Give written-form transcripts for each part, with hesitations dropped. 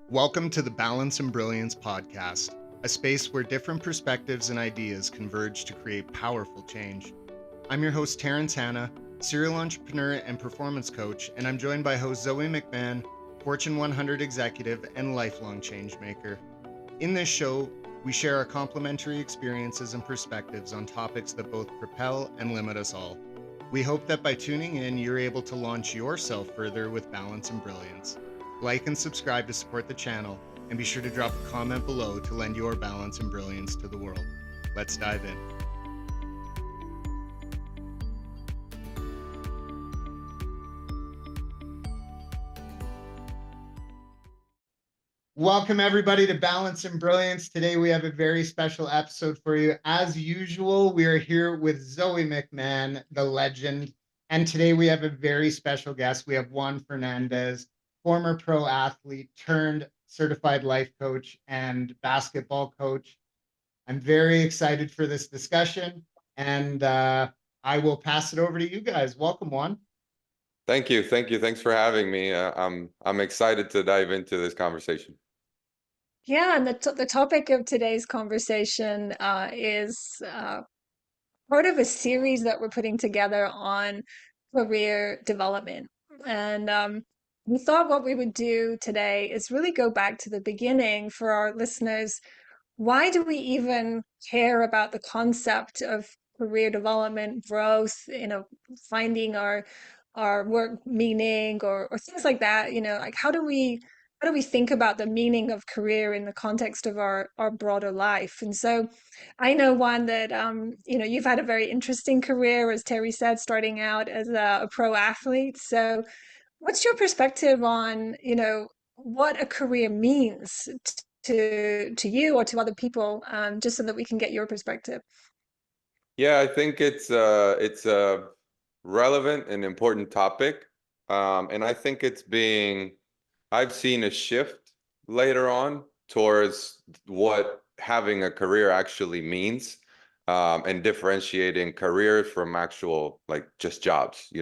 Welcome to the Balance and Brilliance podcast, a space where different perspectives and ideas converge to create powerful change. I'm your host, Terrence Hanna, serial entrepreneur and performance coach, and I'm joined by host Zoe McMahon, Fortune 100 executive and lifelong change maker. In this show, we share our complementary experiences and perspectives on topics that both propel and limit us all. We hope that by tuning in, you're able to launch yourself further with balance and brilliance. Like and subscribe to support the channel, and be sure to drop a comment below to lend your balance and brilliance to the world. Let's dive in. Welcome everybody to Balance and Brilliance. Today we have a very special episode for you. As usual, we are here with Zoe McMahon, the legend. And today we have a very special guest. We have Juan Fernandez, former pro athlete turned certified life coach and basketball coach. I'm very excited for this discussion, and I will pass it over to you guys. Welcome, Juan. Thank you. Thanks for having me. I'm excited to dive into this conversation. Yeah, and the topic of today's conversation is part of a series that we're putting together on career development. And we thought what we would do today is really go back to the beginning for our listeners. Why do we even care about the concept of career development, growth, finding our work meaning or things like that? Like how do we think about the meaning of career in the context of our broader life? And so I know one that you've had a very interesting career, as Terry said, starting out as a pro athlete. So what's your perspective on, what a career means to you or to other people, just so that we can get your perspective? Yeah, I think it's a relevant and important topic, and I think I've seen a shift later on towards what having a career actually means, and differentiating career from actual like just jobs,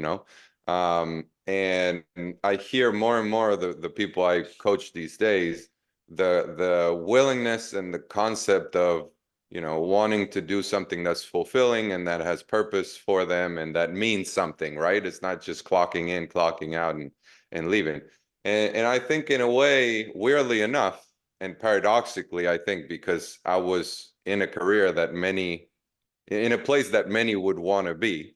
and I hear more and more of the people I coach these days, the willingness and the concept of wanting to do something that's fulfilling and that has purpose for them and that means something, right? It's not just clocking in, clocking out, and leaving. And I think in a way, weirdly enough, and paradoxically, I think because I was in a career in a place that many would want to be,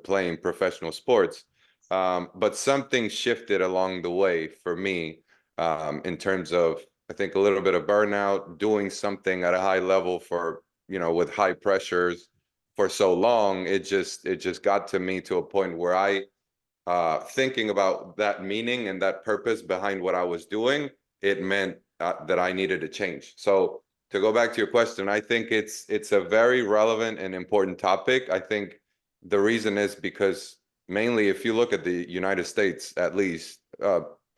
playing professional sports. But something shifted along the way for me, in terms of, I think, a little bit of burnout, doing something at a high level for, with high pressures for so long. It just got to me to a point where thinking about that meaning and that purpose behind what I was doing, it meant that I needed to change. So to go back to your question, I think it's a very relevant and important topic. I think the reason is because mainly if you look at the United States, at least,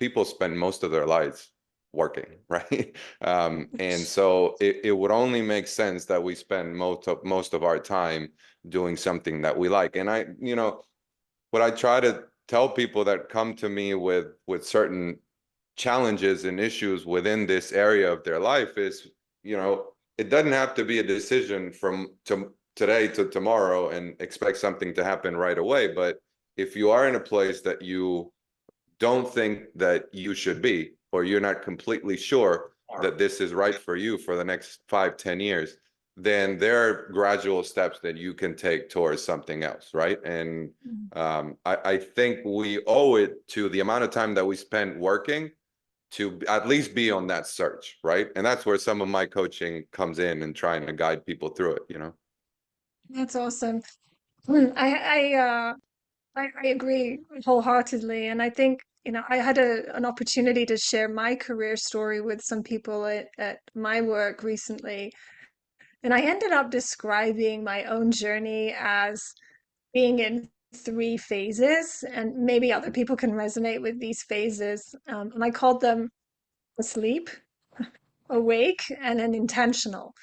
people spend most of their lives working, right? And so it would only make sense that we spend most of our time doing something that we like. And what I try to tell people that come to me with certain challenges and issues within this area of their life is, it doesn't have to be a decision from today to tomorrow and expect something to happen right away. But if you are in a place that you don't think that you should be, or you're not completely sure that this is right for you for the next 5-10 years, then there are gradual steps that you can take towards something else, right? And I think we owe it to the amount of time that we spend working to at least be on that search, right? And that's where some of my coaching comes in and trying to guide people through it. That's awesome. I agree wholeheartedly, and I think I had an opportunity to share my career story with some people at my work recently, and I ended up describing my own journey as being in three phases, and maybe other people can resonate with these phases. And I called them asleep, awake, and an intentional.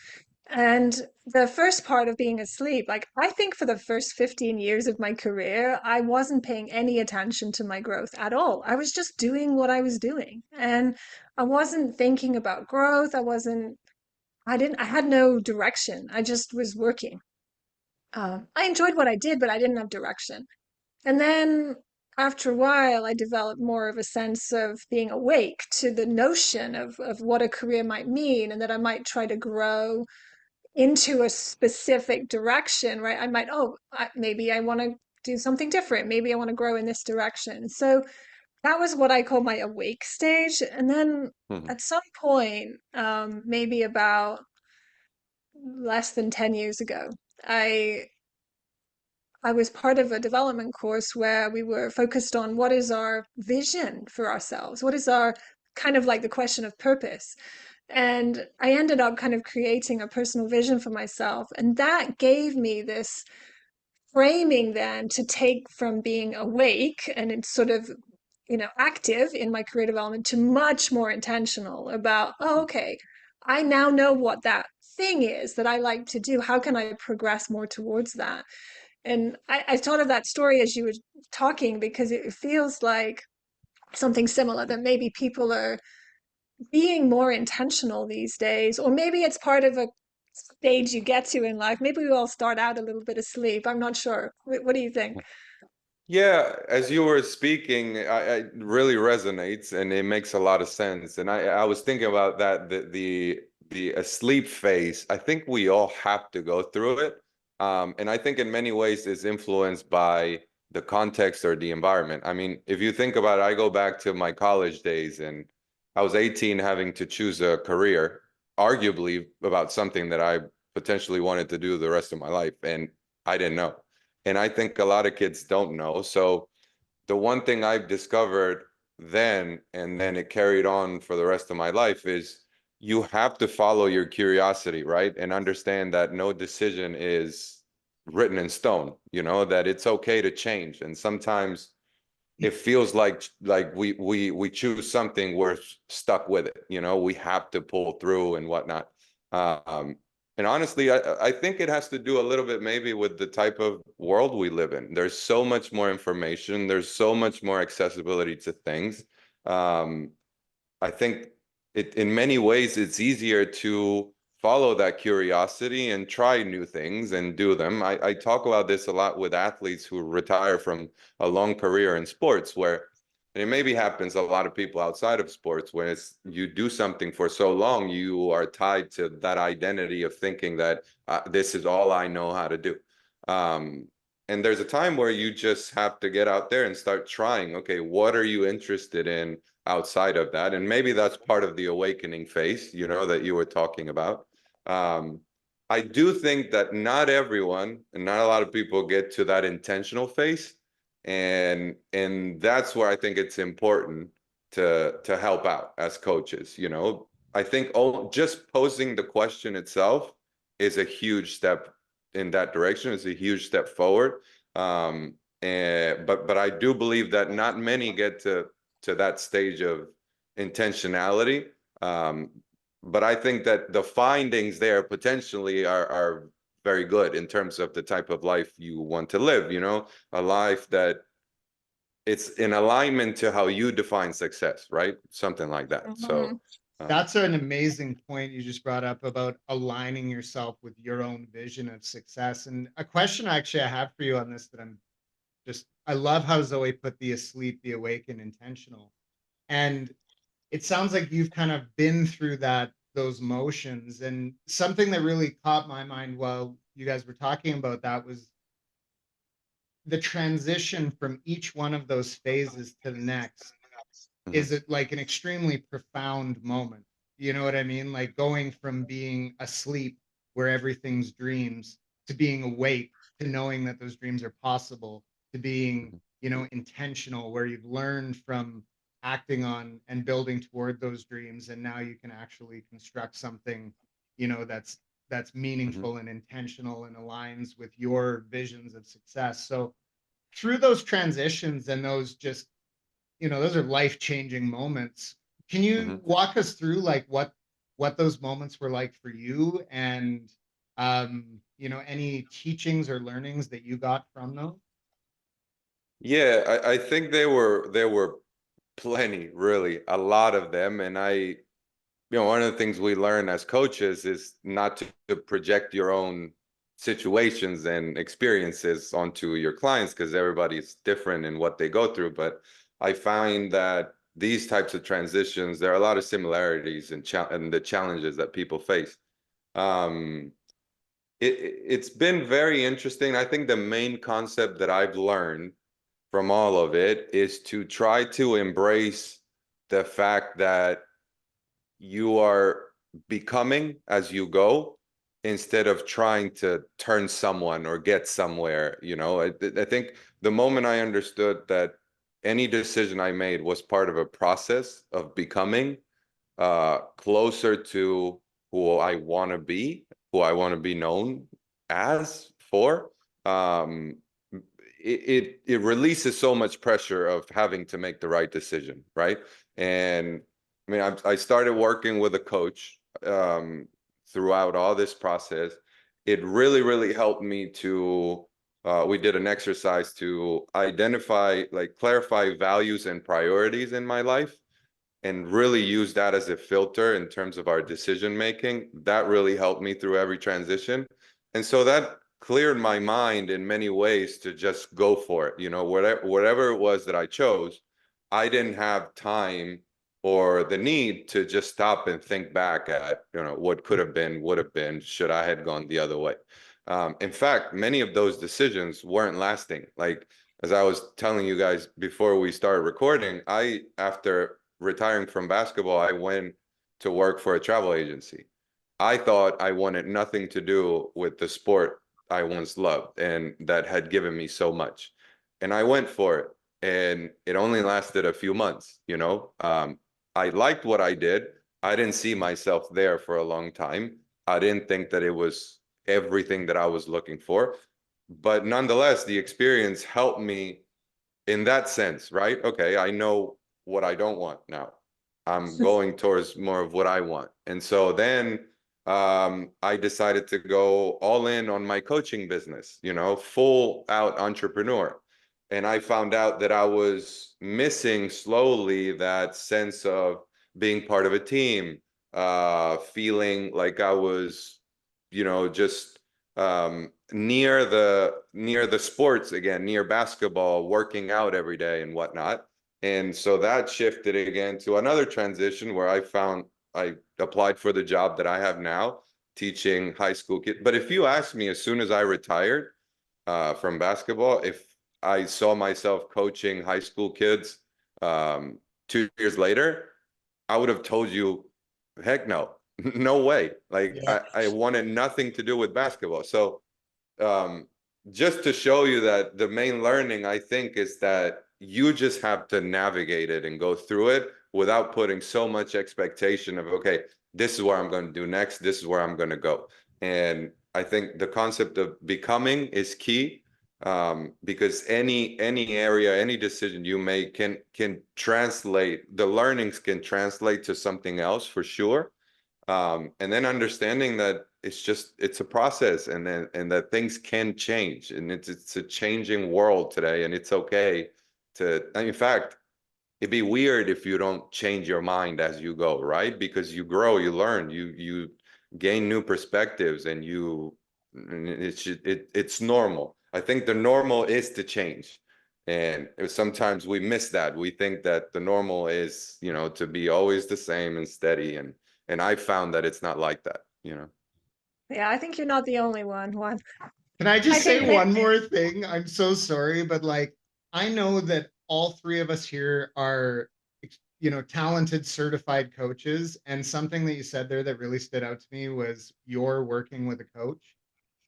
And the first part of being asleep, like I think for the first 15 years of my career, I wasn't paying any attention to my growth at all. I was just doing what I was doing. And I wasn't thinking about growth. I had no direction. I just was working. I enjoyed what I did, but I didn't have direction. And then after a while, I developed more of a sense of being awake to the notion of what a career might mean and that I might try to grow into a specific direction, right? I might, maybe I want to do something different. Maybe I want to grow in this direction. So that was what I call my awake stage. And then Mhm. at some point, maybe about less than 10 years ago, I I was part of a development course where we were focused on what is our vision for ourselves? What is our kind of like the question of purpose? And I ended up kind of creating a personal vision for myself. And that gave me this framing then to take from being awake and it's sort of, active in my career development to much more intentional about, oh, okay, I now know what that thing is that I like to do. How can I progress more towards that? And I thought of that story as you were talking because it feels like something similar that maybe people are being more intentional these days, or maybe it's part of a stage you get to in life. Maybe we all start out a little bit asleep. I'm not sure. What do you think? Yeah, as you were speaking, it really resonates and it makes a lot of sense. And I was thinking about that, the asleep phase. I think we all have to go through it. And I think in many ways is influenced by the context or the environment. I mean, if you think about it, I go back to my college days and I was 18 having to choose a career, arguably about something that I potentially wanted to do the rest of my life. And I didn't know. And I think a lot of kids don't know. So the one thing I've discovered then, and then it carried on for the rest of my life, is you have to follow your curiosity, right? And understand that no decision is written in stone, that it's okay to change. And sometimes it feels like we choose something, we're stuck with it, we have to pull through and whatnot. um and honestly, I think it has to do a little bit maybe with the type of world we live in. There's so much more information, there's so much more accessibility to things. um I think in many ways it's easier to follow that curiosity and try new things and do them. I talk about this a lot with athletes who retire from a long career in sports where, and it maybe happens a lot of people outside of sports, when it's you do something for so long, you are tied to that identity of thinking that this is all I know how to do. Um, and there's a time where you just have to get out there and start trying. Okay, what are you interested in outside of that? And maybe that's part of the awakening phase, that you were talking about. Um, I do think that not everyone and not a lot of people get to that intentional phase. And that's where I think it's important to help out as coaches. I think just posing the question itself is a huge step in that direction. It's a huge step forward. But I do believe that not many get to that stage of intentionality. But I think that the findings there potentially are very good in terms of the type of life you want to live, a life that it's in alignment to how you define success, right? Something like that. So Mhm. That's an amazing point you just brought up about aligning yourself with your own vision of success. And a question actually I have for you on this that I love how Zoe put the asleep, the awake, and intentional. And it sounds like you've kind of been through those motions. And something that really caught my mind while you guys were talking about that was the transition from each one of those phases to the next. mhm, Is it like an extremely profound moment? You know what I mean? Like going from being asleep where everything's dreams to being awake to knowing that those dreams are possible to being, mhm, intentional where you've learned from acting on and building toward those dreams and now you can actually construct something, that's mhm, meaningful and intentional and aligns with your visions of success. So through those transitions and those those are life-changing moments. Can you mhm. walk us through like what what those moments were like for you, and any teachings or learnings that you got from those. Yeah, I think there were plenty, really, a lot of them. And one of the things we learn as coaches is not to project your own situations and experiences onto your clients, because everybody's different in what they go through. But I find that these types of transitions, there are a lot of similarities and the challenges that people face. Um, it's been very interesting. I think the main concept that I've learned from all of it is to try to embrace the fact that you are becoming as you go, instead of trying to turn someone or get somewhere. I think the moment I understood that any decision I made was part of a process of becoming closer to who I want to be, who I want to be known as for, um, it releases so much pressure of having to make the right decision, right? And I mean, I started working with a coach throughout all this process. It really, really helped me to. We did an exercise to identify, like, clarify values and priorities in my life, and really use that as a filter in terms of our decision making. That really helped me through every transition. And so that cleared my mind in many ways to just go for it. Whatever it was that I chose, I didn't have time or the need to just stop and think back at, what could have been, would have been, should I had gone the other way. In fact, many of those decisions weren't lasting. Like, as I was telling you guys before we started recording, after retiring from basketball, I went to work for a travel agency. I thought I wanted nothing to do with the sport I once loved and that had given me so much. And I went for it. And it only lasted a few months. I liked what I did. I didn't see myself there for a long time. I didn't think that it was everything that I was looking for. But nonetheless, the experience helped me in that sense, right? Okay, I know what I don't want now. I'm going towards more of what I want. And so then I decided to go all in on my coaching business, full out entrepreneur. And I found out that I was missing slowly that sense of being part of a team, feeling like I was, just near the sports again, near basketball, working out every day and whatnot. And so that shifted again to another transition where I applied for the job that I have now, teaching high school kids. But if you ask me, as soon as I retired from basketball, if I saw myself coaching high school kids 2 years later, I would have told you, heck no, no way. Like, Yeah. I wanted nothing to do with basketball. So um, just to show you that the main learning, I think, is that you just have to navigate it and go through it without putting so much expectation of, okay, this is what I'm going to do next. This is where I'm going to go. And I think the concept of becoming is key, because any area, any decision you make can translate, the learnings can translate to something else for sure. And then understanding that it's a process, and that things can change, and it's a changing world today, and it's okay in fact, it'd be weird if you don't change your mind as you go, right? Because you grow, you learn, you gain new perspectives, and it's normal. I think the normal is to change. And sometimes we miss that. We think that the normal is, to be always the same and steady. And I found that it's not like that. Yeah, I think you're not the only one, Juan. Can I I just say think that one more thing? I'm so sorry, but like, I know that all three of us here are, talented certified coaches. And something that you said there that really stood out to me was you're working with a coach.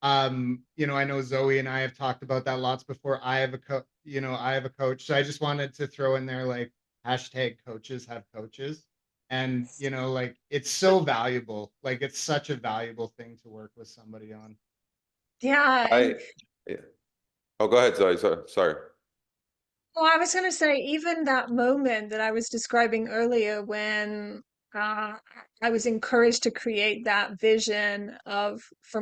I know Zoe and I have talked about that lots before. I have a coach. So I just wanted to throw in there, like, hashtag coaches have coaches. And, like, it's so valuable. Like, it's such a valuable thing to work with somebody on. yeah, and I yeah. Oh, go ahead, Zoe. Sorry. well, I was going to say, even that moment that I was describing earlier when uh, I was encouraged to create that vision of for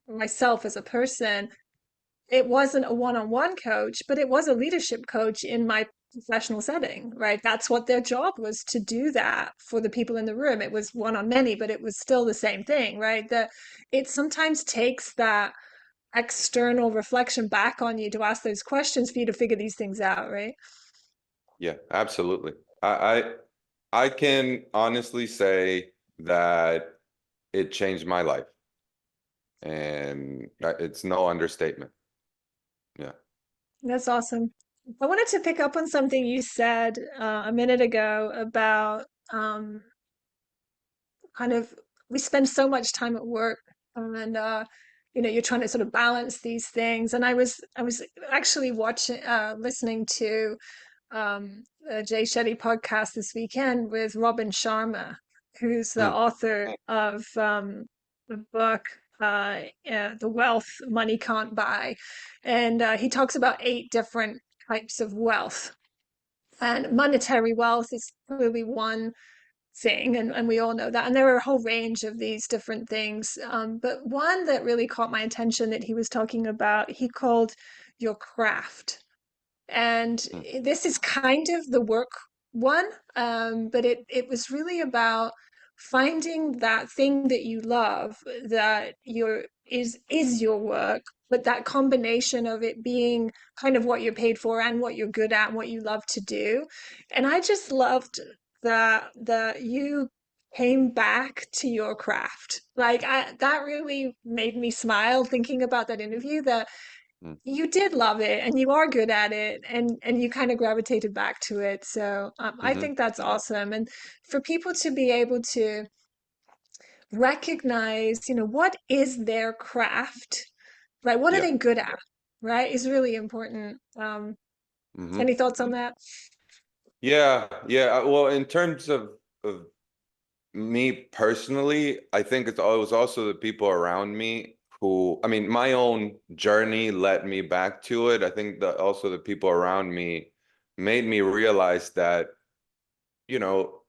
myself as a person. It wasn't a one-on-one coach, but it was a leadership coach in my professional setting, right? That's what their job was, to do that for the people in the room. It was one on many, but it was still the same thing, right? That it sometimes takes that external reflection back on you to ask those questions for you to figure these things out, right? Yeah, absolutely. I can honestly say that it changed my life, and it's no understatement. Yeah. That's awesome. I wanted to pick up on something you said a minute ago about kind of we spend so much time at work, and you're trying to sort of balance these things. And I was actually watching listening to a Jay Shetty podcast this weekend with Robin Sharma, who's the Mm, author of the book The Wealth Money Can't Buy. And he talks about 8 different types of wealth. And monetary wealth is clearly one thing, and we all know that. And there are a whole range of these different things. But one that really caught my attention that he was talking about, he called your craft. And mm, this is kind of the work one, but it was really about finding that thing that you love, that is your work, but that combination of it being kind of what you're paid for and what you're good at and what you love to do. And I just loved that you came back to your craft. Like that really made me smile thinking about that interview, that mm. you did love it and you are good at it, and you kind of gravitated back to it. So I Hmm. think that's awesome. And for people to be able to recognize, what is their craft, right? What are Yeah. they good at, right? Is really important. Hmm. Any thoughts on that? Yeah, yeah. Well, in terms of me personally, I think it was also the people around me who, I mean, my own journey led me back to it. I think that also the people around me made me realize that, you know,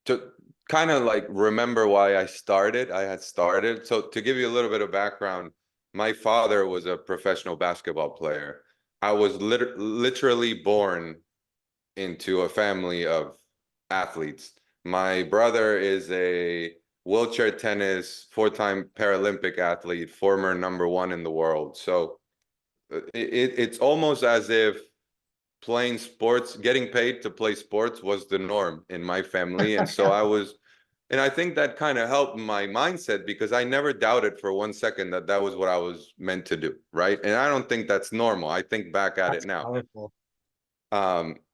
to kind of like remember why I had started. So to give you a little bit of background, my father was a professional basketball player. I was literally born into a family of athletes. My brother is a wheelchair tennis, 4-time Paralympic athlete, former #1 in the world. So it's almost as if playing sports, getting paid to play sports was the norm in my family. And so and I think that kind of helped my mindset because I never doubted for 1 second that that was what I was meant to do, right? And I don't think that's normal. I think back at it That's now. powerful.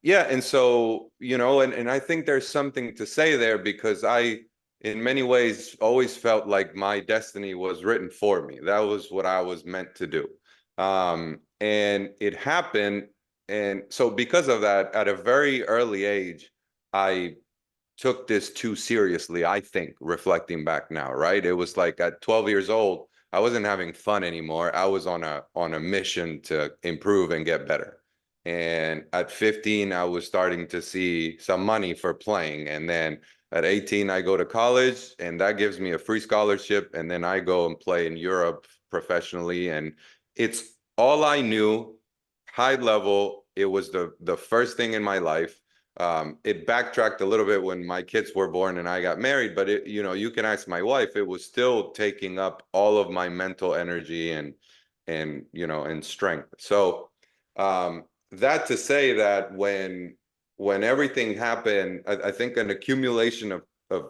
Yeah, and so, and I think there's something to say there because in many ways, always felt like my destiny was written for me. That was what I was meant to do. And it happened. And so because of that, at a very early age, I took this too seriously, I think, reflecting back now, right? It was like at 12 years old, I wasn't having fun anymore. I was on a mission to improve and get better. And at 15, I was starting to see some money for playing. And then at 18, I go to college, and that gives me a free scholarship. And then I go and play in Europe professionally. And it's all I knew, high level. It was the first thing in my life. It backtracked a little bit when my kids were born and I got married, but you can ask my wife, it was still taking up all of my mental energy and strength. So, that to say that when everything happened, I think an accumulation of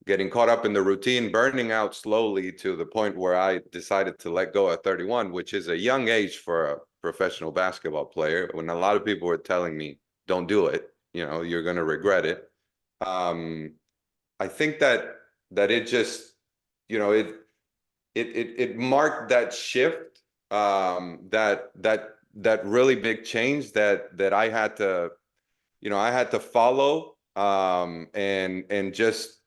getting caught up in the routine, burning out slowly to the point where I decided to let go at 31, which is a young age for a professional basketball player, when a lot of people were telling me, don't do it, you're going to regret it. I think that it just, it marked that shift, that really big change that I had to follow, and just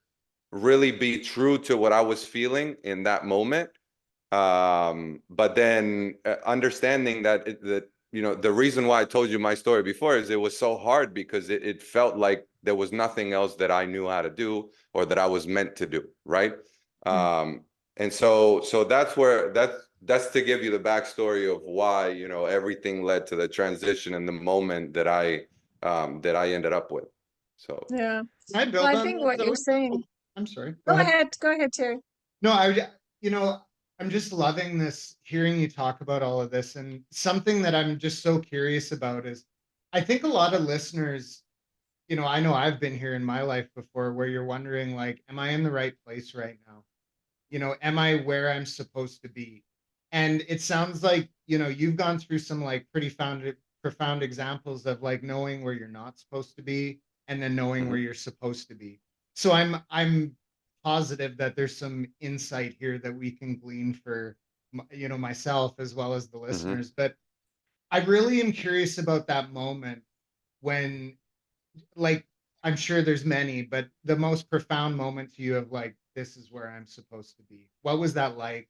really be true to what I was feeling in that moment. But then understanding that the reason why I told you my story before is it was so hard because it felt like there was nothing else that I knew how to do or that I was meant to do, right? Mm. And so that's to give you the backstory of why, everything led to the transition and the moment that I ended up with. So Yeah. Can I Well, build I on think that what you're though? saying. Oh, I'm sorry. Go Go ahead. ahead. Go ahead, Terry. No, I'm just loving this, hearing you talk about all of this. And something that I'm just so curious about is I think a lot of listeners, I know I've been here in my life before where you're wondering, like, am I in the right place right now? Am I where I'm supposed to be? And it sounds like, you've gone through some like pretty profound examples of like knowing where you're not supposed to be and then knowing where mhm, you're supposed to be. So I'm positive that there's some insight here that we can glean for myself as well as the mhm. listeners. But I really am curious about that moment when, like, I'm sure there's many, but the most profound moment to you of like, this is where I'm supposed to be. What was that like?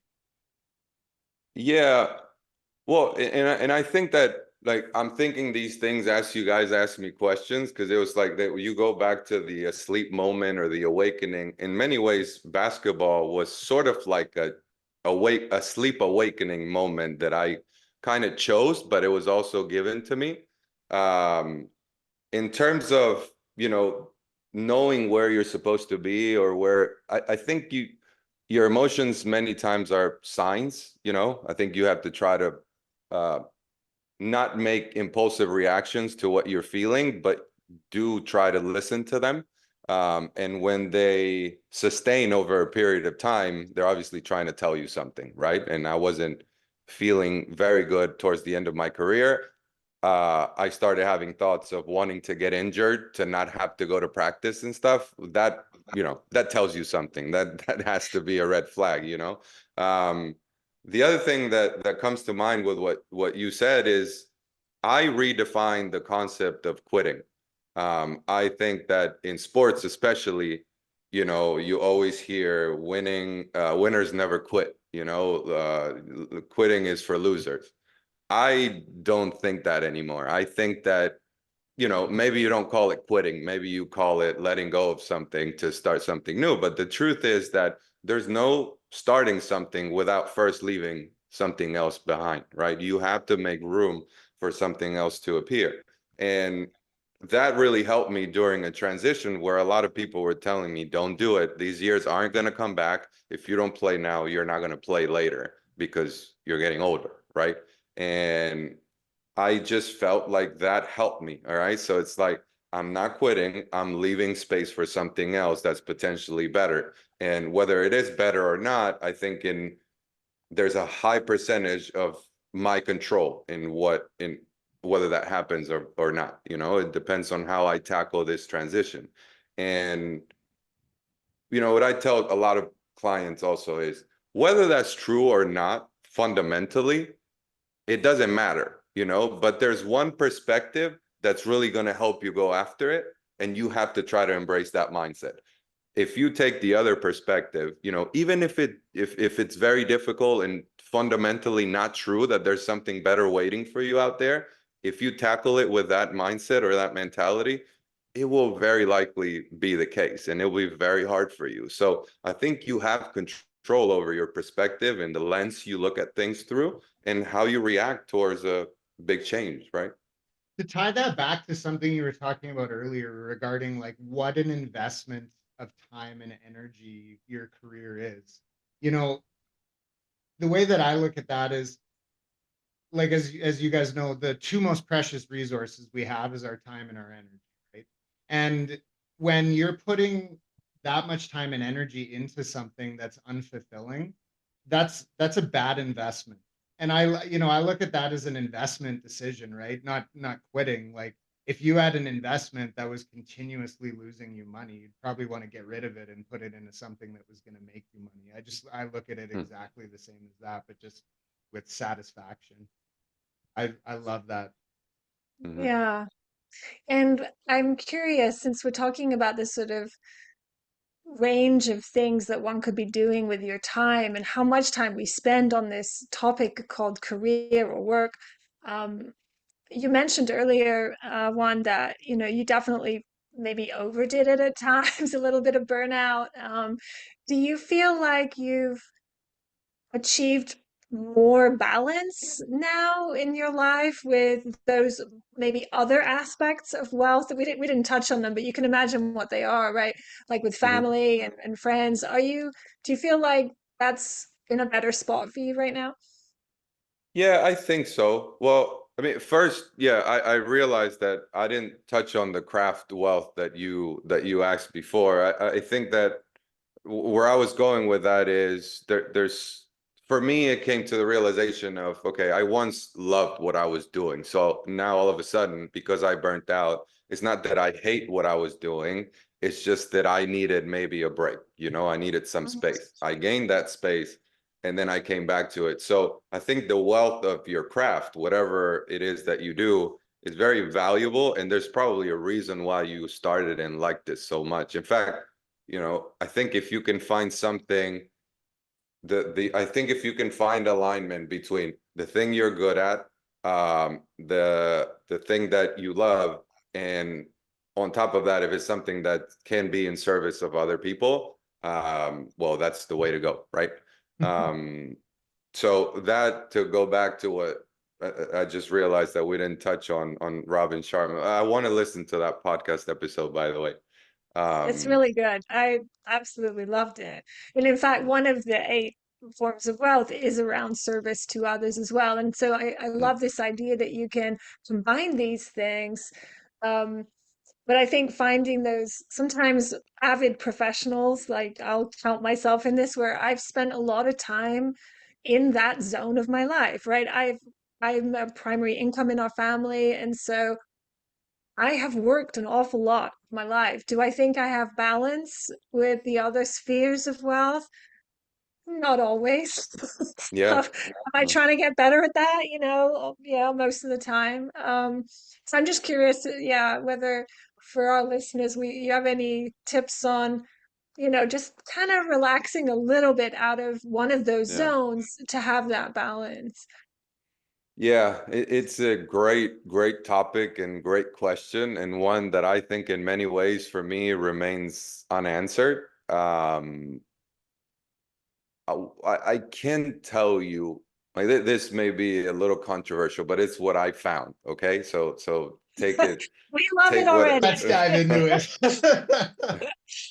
Yeah. Well, and I think that, like, I'm thinking these things as you guys ask me questions, because it was like that you go back to the asleep moment or the awakening. In many ways, basketball was sort of like a sleep awakening moment that I kind of chose, but it was also given to me. Um, in terms of, knowing where you're supposed to be, or where I think your emotions many times are signs. I think you have to try to uh, not make impulsive reactions to what you're feeling, but do try to listen to them. And when they sustain over a period of time, they're obviously trying to tell you something, right? And I wasn't feeling very good towards the end of my career. I started having thoughts of wanting to get injured to not have to go to practice and stuff. That tells you something. That has to be a red flag. The other thing that comes to mind with what you said is I redefine the concept of quitting. I think that in sports, especially, you always hear winners never quit. Quitting is for losers. I don't think that anymore. I think that, maybe you don't call it quitting. Maybe you call it letting go of something to start something new. But the truth is that there's no starting something without first leaving something else behind, right? You have to make room for something else to appear. And that really helped me during a transition where a lot of people were telling me, don't do it. These years aren't going to come back. If you don't play now, you're not going to play later because you're getting older, right? And I just felt like that helped me. All right. So it's like, I'm not quitting. I'm leaving space for something else that's potentially better. And whether it is better or not, I think there's a high percentage of my control in whether that happens or not. It depends on how I tackle this transition. And what I tell a lot of clients also is whether that's true or not, fundamentally, it doesn't matter, but there's one perspective that's really going to help you go after it. And you have to try to embrace that mindset. If you take the other perspective, even if it's very difficult and fundamentally not true that there's something better waiting for you out there, if you tackle it with that mindset or that mentality, it will very likely be the case and it will be very hard for you. So I think you have control over your perspective and the lens you look at things through and how you react towards a big change, right? To tie that back to something you were talking about earlier regarding like what an investment of time and energy your career is. You know, the way that I look at that is like, as you guys know, the two most precious resources we have is our time and our energy, right? And when you're putting that much time and energy into something that's unfulfilling, that's a bad investment. And I look at that as an investment decision, right? Not quitting. Like, if you had an investment that was continuously losing you money, you'd probably want to get rid of it and put it into something that was going to make you money. I look at it exactly the same as that, but just with satisfaction. I love that. Mm-hmm. Yeah. And I'm curious, since we're talking about this sort of range of things that one could be doing with your time and how much time we spend on this topic called career or work, um, you mentioned earlier, Juan, that you definitely maybe overdid it at times, a little bit of burnout. Do you feel like you've achieved more balance now in your life with those maybe other aspects of wealth that we didn't touch on them, but you can imagine what they are, right? Like with Mhm. family and friends. Do you feel like that's in a better spot for you right now? Yeah, I think so. Well, I mean, first, yeah, I realized that I didn't touch on the craft wealth that you asked before. I think that where I was going with that is there's for me it came to the realization of okay, I once loved what I was doing. So now all of a sudden, because I burnt out, it's not that I hate what I was doing, it's just that I needed maybe a break, I needed some Mhm. space. I gained that space and then I came back to it. So I think the wealth of your craft, whatever it is that you do, is very valuable and there's probably a reason why you started and liked it so much. In fact, I think if you can find something, the I think if you can find alignment between the thing you're good at, the thing that you love, and on top of that, if it's something that can be in service of other people, well, that's the way to go, right? Um, so that to go back to what I just realized that we didn't touch on Robin Sharma. I want to listen to that podcast episode, by the way. It's Um, really good. I absolutely loved it. And in fact, one of the eight forms of wealth is around service to others as well. And so I love this idea that you can combine these things. Um, but I think finding those sometimes avid professionals, like I'll count myself in this, where I've spent a lot of time in that zone of my life, right? I'm a primary income in our family, and so I have worked an awful lot of my life. Do I think I have balance with the other spheres of wealth? Not always. yeah. Am I trying to get better at that? Yeah, most of the time. So I'm just curious, yeah, whether for our listeners, you have any tips on, just kind of relaxing a little bit out of one of those Yeah. zones to have that balance. Yeah, it's a great topic and great question, and one that I think in many ways for me remains unanswered. I can tell you, like this may be a little controversial, but it's what I found. Okay, so take it, We love it take what. already. Let's dive into it.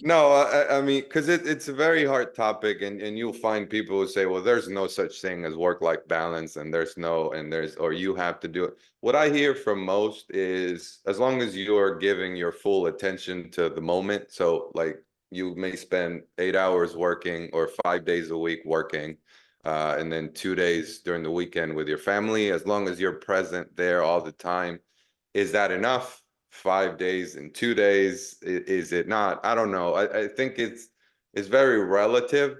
No, I mean, because it's a very hard topic, and you'll find people who say, well, there's no such thing as work-life balance, and or you have to do it. What I hear from most is as long as you are giving your full attention to the moment, so like you may spend 8 hours working or 5 days a week working, and then 2 days during the weekend with your family, as long as you're present there all the time, is that enough? 5 days and 2 days? Is it not? I don't know. I think it's very relative.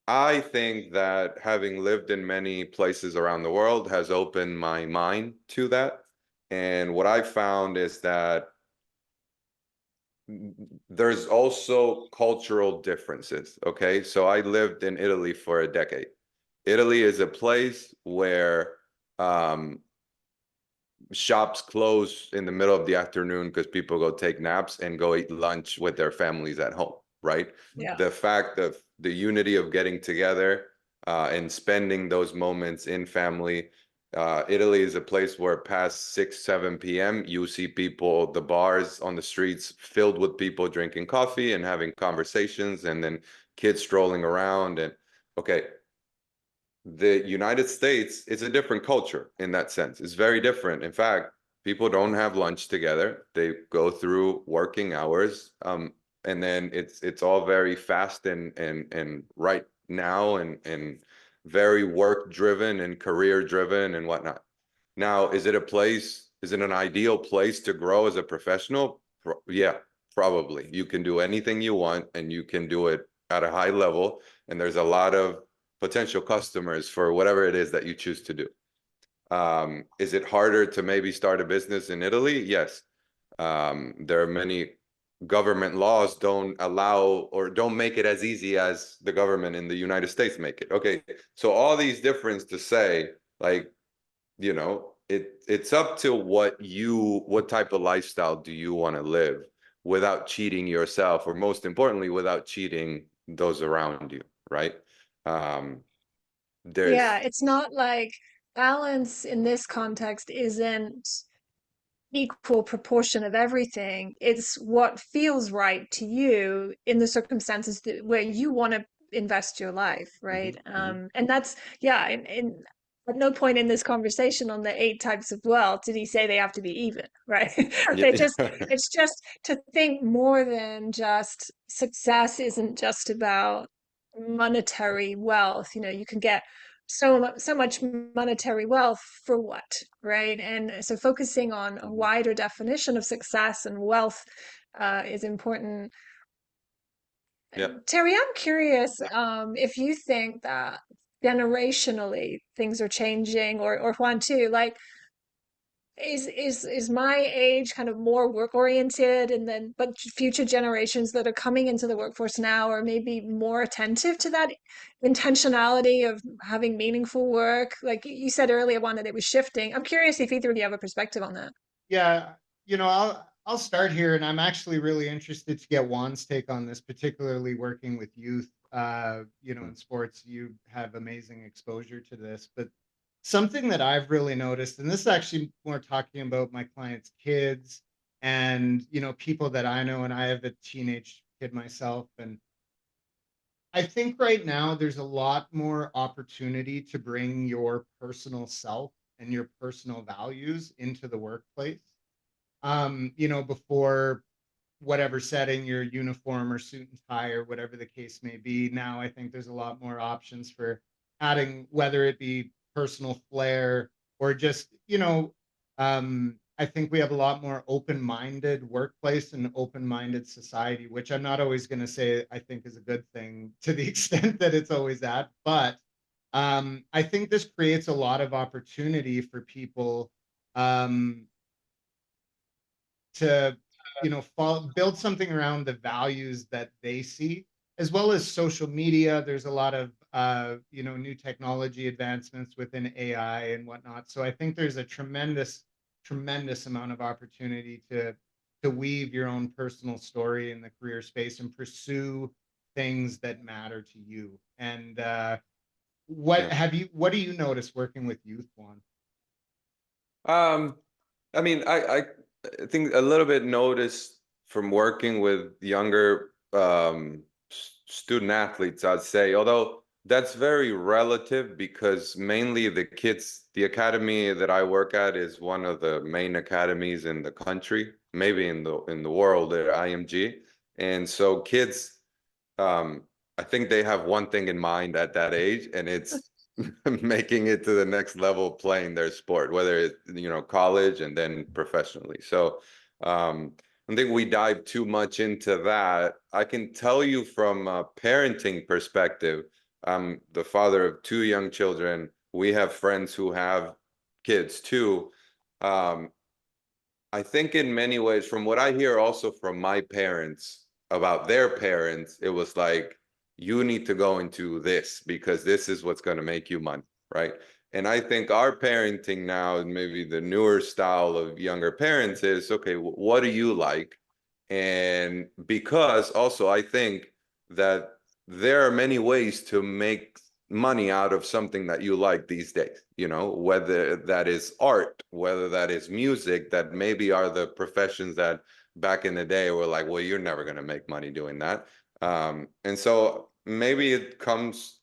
I think that having lived in many places around the world has opened my mind to that. And what I found is that there's also cultural differences. Okay. So I lived in Italy for a decade. Italy is a place where um, shops close in the middle of the afternoon because people go take naps and go eat lunch with their families at home, right? Yeah. The fact of the unity of getting together and spending those moments in family. Italy is a place where past 6, 7 p.m., you see people, the bars on the streets filled with people drinking coffee and having conversations, and then kids strolling around. And okay, the United States is a different culture in that sense. It's very different. In fact, people don't have lunch together. They go through working hours, and then it's all very fast and right now and very work driven and career driven and whatnot. Now, is it a place? Is it an ideal place to grow as a professional? Yeah, probably. You can do anything you want, and you can do it at a high level. And there's a lot of potential customers for whatever it is that you choose to do. Is it harder to maybe start a business in Italy? Yes. There are many government laws don't allow or don't make it as easy as the government in the United States make it. Okay, so all these difference to say, like, it's up to what type of lifestyle do you want to live without cheating yourself, or most importantly, without cheating those around you, right? Um, Yeah, there's it's not like balance in this context isn't equal proportion of everything. It's what feels right to you in the circumstances where you want to invest your life, right? Mhm, mhm. And that's yeah. At no point in this conversation on the eight types of wealth did he say they have to be even, right? Yeah. They just it's just to think more than just success isn't just about monetary wealth. You know, you can get so much monetary wealth for what, right? And so focusing on a Mhm. wider definition of success and wealth is important. Yeah. Terry, I'm curious if you think that generationally things are changing, or Juan too. Like, is my age kind of more work oriented, and then but future generations that are coming into the workforce now are maybe more attentive to that intentionality of having meaningful work? Like you said earlier, Juan, that it was shifting. I'm curious if either of you have a perspective on that. Yeah, I'll start here, and I'm actually really interested to get Juan's take on this, particularly working with youth. In sports, you have amazing exposure to this, but something that I've really noticed, and this is actually more talking about my clients' kids and people that I know, and I have a teenage kid myself, and I think right now there's a lot more opportunity to bring your personal self and your personal values into the workplace. Before whatever setting, your uniform or suit and tie or whatever the case may be. Now I think there's a lot more options for adding, whether it be personal flair or just, I think we have a lot more open-minded workplace and open-minded society, which I'm not always going to say I think is a good thing to the extent that it's always at. But I think this creates a lot of opportunity for people um, to build something around the values that they see, as well as social media. There's a lot of new technology advancements within AI and whatnot, so I think there's a tremendous amount of opportunity to weave your own personal story in the career space and pursue things that matter to you. And Yeah. what do you notice working with youth, Juan? Um, I mean, I think a little bit noticed from working with younger student athletes, I'd say, although that's very relative because mainly the academy that I work at is one of the main academies in the country, maybe in the world at IMG. And so kids, um, I think they have one thing in mind at that age, and it's making it to the next level playing their sport, whether it's college and then professionally. So I think we dive too much into that. I can tell you from a parenting perspective, I'm the father of two young children. We have friends who have kids too. um, I think in many ways, from what I hear also from my parents about their parents, it was like, you need to go into this because this is what's going to make you money, right? And I think our parenting now, maybe the newer style of younger parents is, okay, what do you like? And because also I think that there are many ways to make money out of something that you like these days, whether that is art, whether that is music, that maybe are the professions that back in the day were like, well, you're never going to make money doing that. And so maybe it comes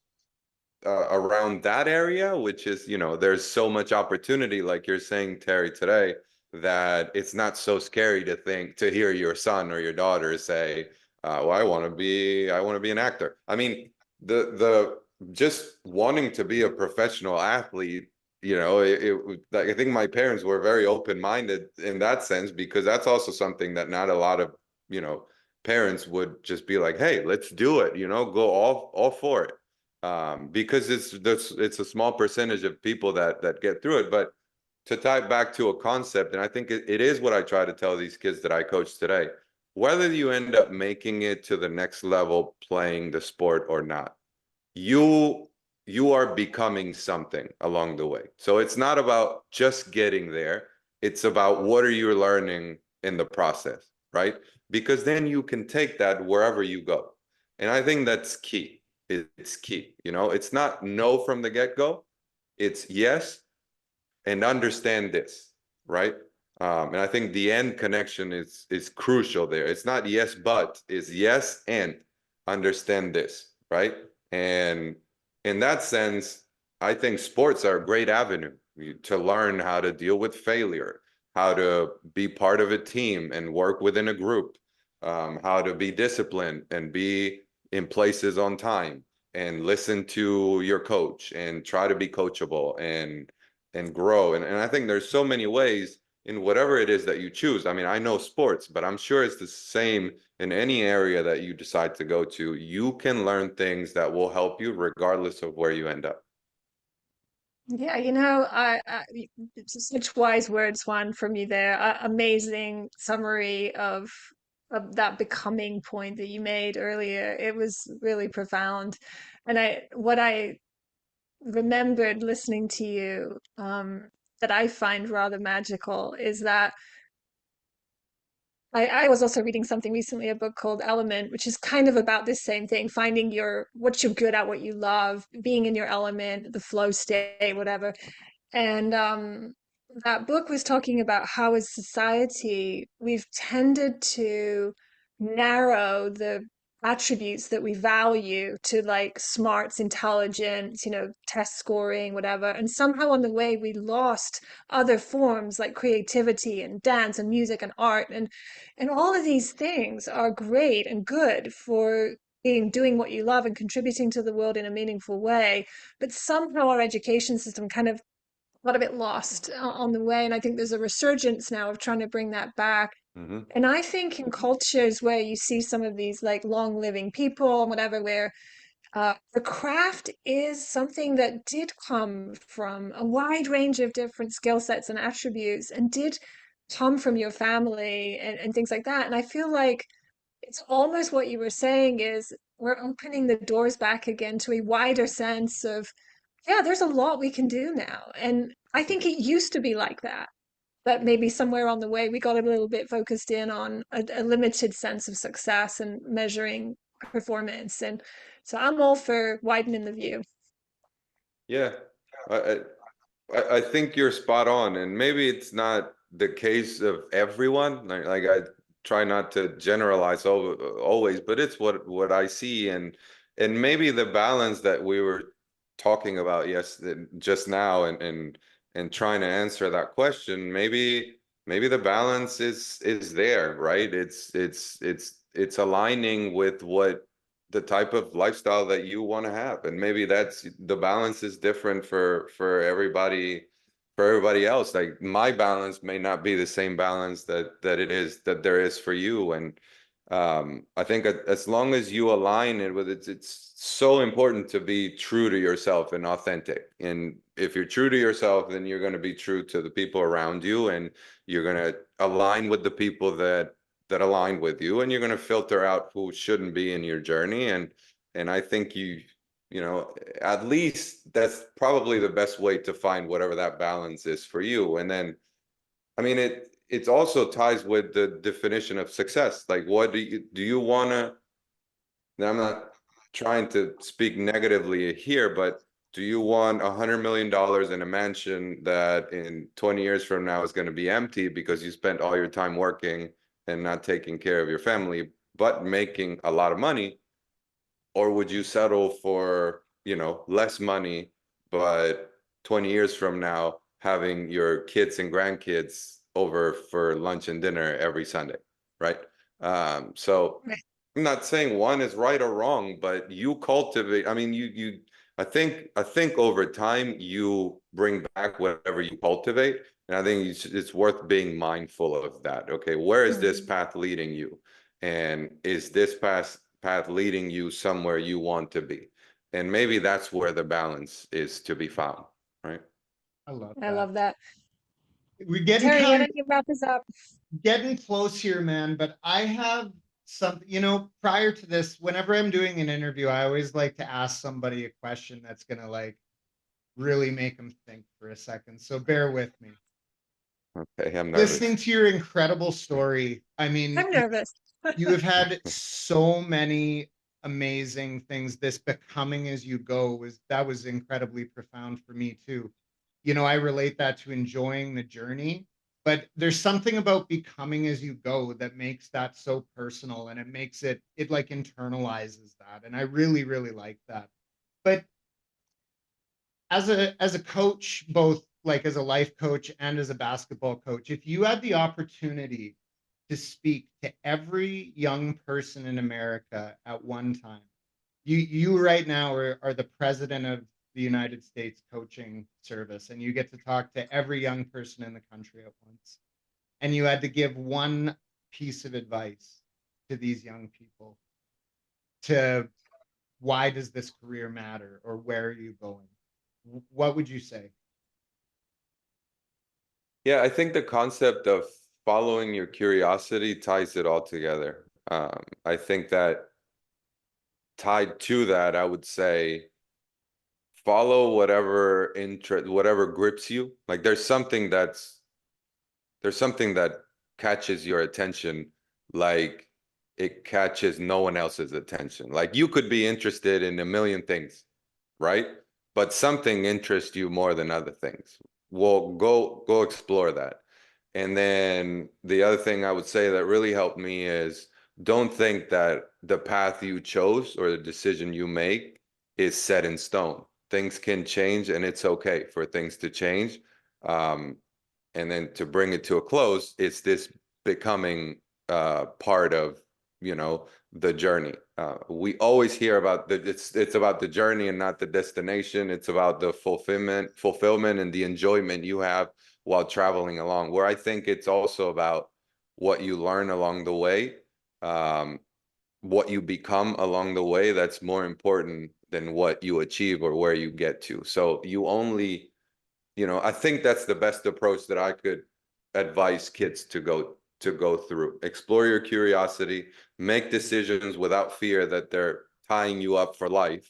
around that area, which is, there's so much opportunity, like you're saying, Terry, today, that it's not so scary to hear your son or your daughter say, well, I want to be an actor. I mean, the just wanting to be a professional athlete, like, I think my parents were very open-minded in that sense, because that's also something that not a lot of, parents would just be like, hey, let's do it, go all for it. Because it's a small percentage of people that get through it. But to tie it back to a concept, and I think it is what I try to tell these kids that I coach today, whether you end up making it to the next level playing the sport or not, you you are becoming something along the way. So it's not about just getting there. It's about what are you learning in the process, right? Because then you can take that wherever you go. And I think that's key. It's key. It's not no from the get-go. It's yes, and understand this, right? And I think the end connection is crucial there. It's not yes, but it's yes and understand this, right? And in that sense, I think sports are a great avenue to learn how to deal with failure, how to be part of a team and work within a group, how to be disciplined and be in places on time and listen to your coach and try to be coachable and grow. And I think there's so many ways in whatever it is that you choose. I mean, I know sports, but I'm sure it's the same in any area that you decide to go to. You can learn things that will help you regardless of where you end up. Yeah, it's such wise words, Juan, from you there. Amazing summary of that becoming point that you made earlier. It was really profound. And what I remembered listening to you, that I find rather magical is that I was also reading something recently, a book called Element, which is kind of about this same thing, finding what you're good at, what you love, being in your element, the flow state, whatever. And that book was talking about how, as society, we've tended to narrow the attributes that we value to like smarts, intelligence, test scoring, whatever. And somehow on the way, we lost other forms like creativity and dance and music and art. And all of these things are great and good for doing what you love and contributing to the world in a meaningful way. But somehow our education system kind of got a bit lost on the way. And I think there's a resurgence now of trying to bring that back. Mm-hmm. And I think in cultures where you see some of these like long living people and whatever, where the craft is something that did come from a wide range of different skill sets and attributes and did come from your family and things like that. And I feel like it's almost what you were saying is we're opening the doors back again to a wider sense of, yeah, there's a lot we can do now. And I think it used to be like that. But maybe somewhere on the way, we got a little bit focused in on a limited sense of success and measuring performance. And so I'm all for widening the view. Yeah, I, I think you're spot on, and maybe it's not the case of everyone. Like I try not to generalize always, but it's what I see, and maybe the balance that we were talking about just now, and trying to answer that question. Maybe the balance is there, right? It's aligning with what the type of lifestyle that you want to have, and maybe that's the balance is different for everybody else. Like my balance may not be the same balance that there is for you. And I think as long as you align it with it's so important to be true to yourself and authentic. And if you're true to yourself, then you're going to be true to the people around you, and you're going to align with the people that align with you, and you're going to filter out who shouldn't be in your journey. And I think at least that's probably the best way to find whatever that balance is for you. And then, I mean, it also ties with the definition of success. Like, what do you want to, now I'm not trying to speak negatively here, but do you want $100 million in a mansion that in 20 years from now is going to be empty because you spent all your time working and not taking care of your family, but making a lot of money? Or would you settle for, less money, but 20 years from now, having your kids and grandkids over for lunch and dinner every Sunday, right? So Right. I'm not saying one is right or wrong, but you cultivate. I mean, I think over time you bring back whatever you cultivate, and I think it's worth being mindful of that. Okay, where is this Mhm. path leading you, and is this path leading you somewhere you want to be? And maybe that's where the balance is to be found, right? I love I that. love that. We're getting Terry, why kind don't you wrap us up? getting close here, man. But I have prior to this, whenever I'm doing an interview, I always like to ask somebody a question that's going to like really make them think for a second. So bear with me. Okay, I'm Listening nervous. to your incredible story, I mean, I'm nervous. you have had so many amazing things. This becoming as you go was incredibly profound for me too. I relate that to enjoying the journey, but there's something about becoming as you go that makes that so personal, and it like internalizes that. And I really, really like that. But as a coach, both like as a life coach and as a basketball coach, if you had the opportunity to speak to every young person in America at one time, you right now are the president of the United States coaching service, and you get to talk to every young person in the country at once. And you had to give one piece of advice to these young people to why does this career matter, or where are you going? What would you say? Yeah, I think the concept of following your curiosity ties it all together. I think that tied to that, I would say follow whatever interest, whatever grips you. Like there's something that catches your attention, like it catches no one else's attention. Like you could be interested in a million things, right? But something interests you more than other things. Well, go explore that. And then the other thing I would say that really helped me is don't think that the path you chose or the decision you make is set in stone. Things can change, and it's okay for things to change. And then to bring it to a close, it's this becoming part of, the journey. We always hear about it's about the journey and not the destination. It's about the fulfillment and the enjoyment you have while traveling along, where I think it's also about what you learn along the way, what you become along the way. That's more important than what you achieve or where you get to. So I think that's the best approach that I could advise kids to go through. Explore your curiosity, make decisions without fear that they're tying you up for life,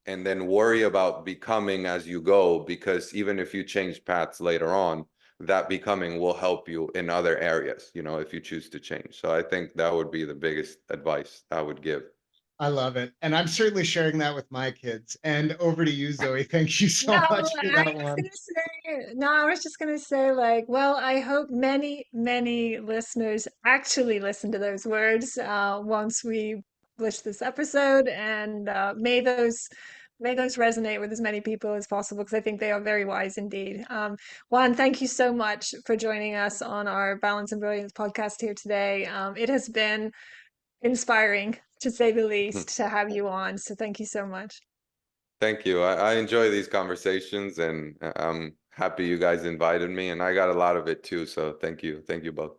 and then worry about becoming as you go, because even if you change paths later on, that becoming will help you in other areas, if you choose to change. So I think that would be the biggest advice I would give. I love it. And I'm certainly sharing that with my kids. And over to you, Zoe. Thank you No, so much for that one. I was just gonna say, like, well, I hope many, many listeners actually listen to those words once we publish this episode, and may those resonate with as many people as possible, because I think they are very wise indeed. Juan, thank you so much for joining us on our Balance and Brilliance podcast here today. It has been inspiring, to say the least, to have you on. So thank you so much. Thank you. I enjoy these conversations, and I'm happy you guys invited me, and I got a lot of it too. So thank you. Thank you both.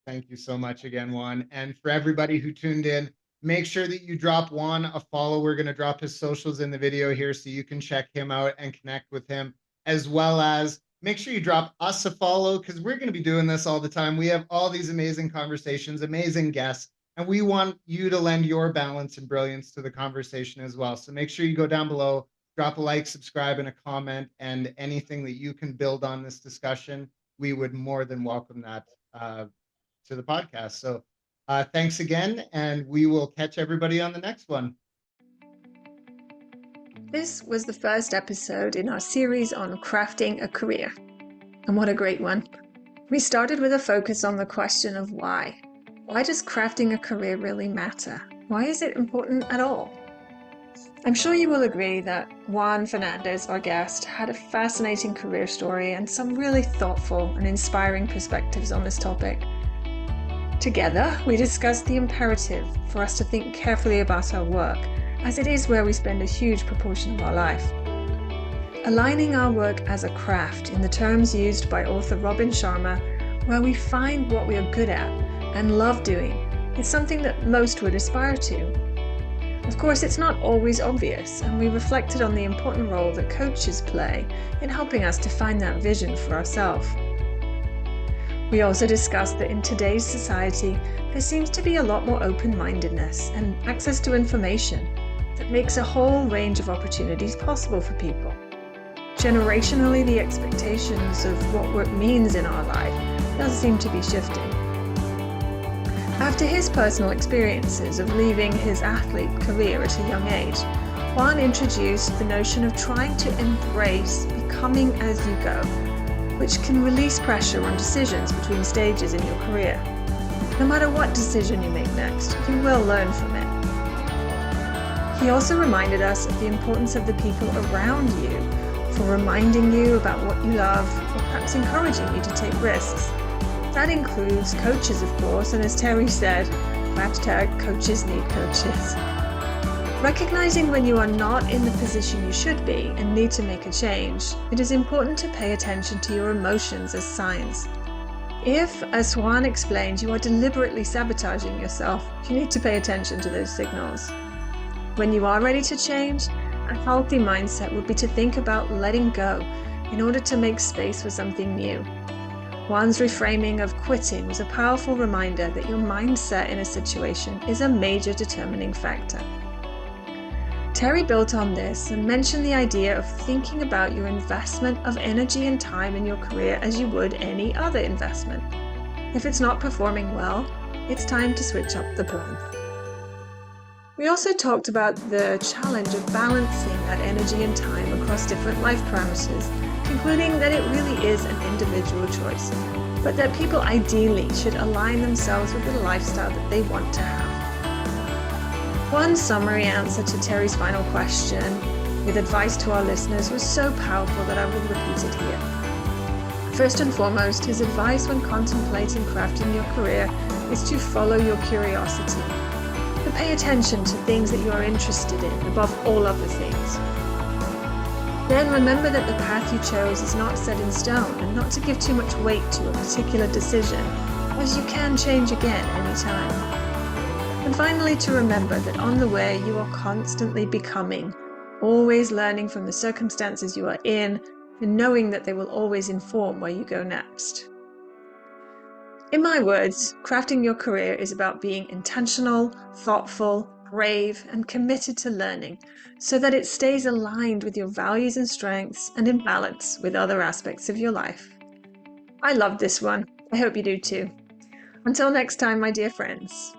Thank you so much again, Juan. And for everybody who tuned in, make sure that you drop Juan a follow. We're going to drop his socials in the video here so you can check him out and connect with him, as well as make sure you drop us a follow, because we're going to be doing this all the time. We have all these amazing conversations, amazing guests, and we want you to lend your balance and brilliance to the conversation as well. So make sure you go down below, drop a like, subscribe, and a comment, and anything that you can build on this discussion, we would more than welcome that to the podcast. So thanks again, and we will catch everybody on the next one. This was the first episode in our series on crafting a career. And what a great one. We started with a focus on the question of why. Why does crafting a career really matter? Why is it important at all? I'm sure you will agree that Juan Fernandez, our guest, had a fascinating career story and some really thoughtful and inspiring perspectives on this topic. Together, we discussed the imperative for us to think carefully about our work, as it is where we spend a huge proportion of our life. Aligning our work as a craft, in the terms used by author Robin Sharma, where we find what we are good at and love doing, is something that most would aspire to. Of course, it's not always obvious, and we reflected on the important role that coaches play in helping us to find that vision for ourselves. We also discussed that in today's society, there seems to be a lot more open-mindedness and access to information that makes a whole range of opportunities possible for people. Generationally, the expectations of what work means in our life does seem to be shifting. After his personal experiences of leaving his athlete career at a young age, Juan introduced the notion of trying to embrace becoming as you go, which can release pressure on decisions between stages in your career. No matter what decision you make next, you will learn from it. He also reminded us of the importance of the people around you for reminding you about what you love or perhaps encouraging you to take risks. That includes coaches, of course, and as Terry said, #coaches need coaches. Recognizing when you are not in the position you should be and need to make a change, it is important to pay attention to your emotions as signs. If, as Juan explained, you are deliberately sabotaging yourself, you need to pay attention to those signals. When you are ready to change, a healthy mindset would be to think about letting go in order to make space for something new. Juan's reframing of quitting was a powerful reminder that your mindset in a situation is a major determining factor. Terry built on this and mentioned the idea of thinking about your investment of energy and time in your career as you would any other investment. If it's not performing well, it's time to switch up the plan. We also talked about the challenge of balancing that energy and time across different life parameters, concluding that it really is an individual choice, but that people ideally should align themselves with the lifestyle that they want to have. One summary answer to Terry's final question with advice to our listeners was so powerful that I will repeat it here. First and foremost, his advice when contemplating crafting your career is to follow your curiosity. To pay attention to things that you are interested in above all other things. Then remember that the path you chose is not set in stone and not to give too much weight to a particular decision, as you can change again anytime. And finally, to remember that on the way you are constantly becoming, always learning from the circumstances you are in, and knowing that they will always inform where you go next. In my words, crafting your career is about being intentional, thoughtful, brave, and committed to learning so that it stays aligned with your values and strengths and in balance with other aspects of your life. I loved this one. I hope you do too. Until next time, my dear friends.